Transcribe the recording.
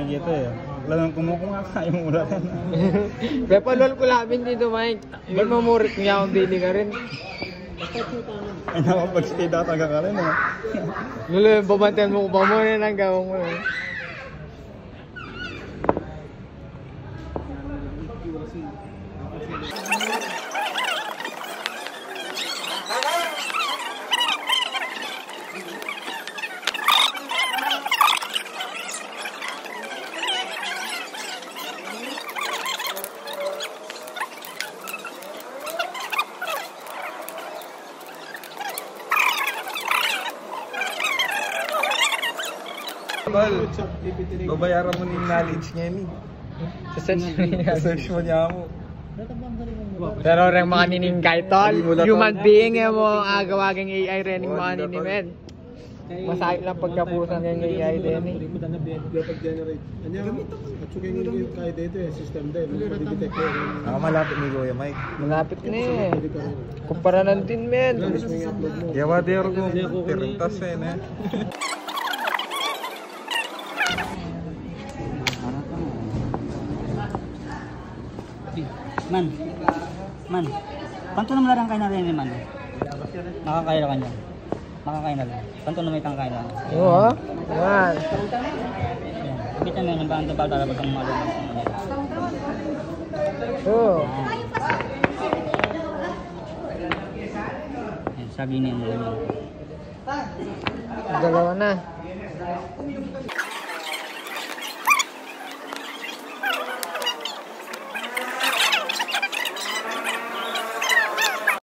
Gitu ya. Lang kumukuha kayo mula yan. Pepalol ko lamin dito, Mike. Hindi mamurit niya akong dili ka rin. Ay nakapag-stay data ka rin eh. Lalo, babantayan mo ko pa muna ng gawang mo eh. Tol, babayaran mo yung knowledge niya ni. Search mo niya mo. Pero rin mga niningkay, tol. Human being mo ang agawaging AI rin yung mga ninimen. Masakit lang pagkapusan ng AI din eh. Malapit ni Kuya Mike. Malapit na eh. Kumpara ng din men. Yawa dero ko. Tirintas eh na. Man, kanto na malarang kain na rin man. Nakakaya ka niya. Nakakaya na lang. Kanto na may tangkay na. Oo, yan. Kita mo yung bang tapal para pagkang malulog. Oo. Sabi niya mo. Dalawa na.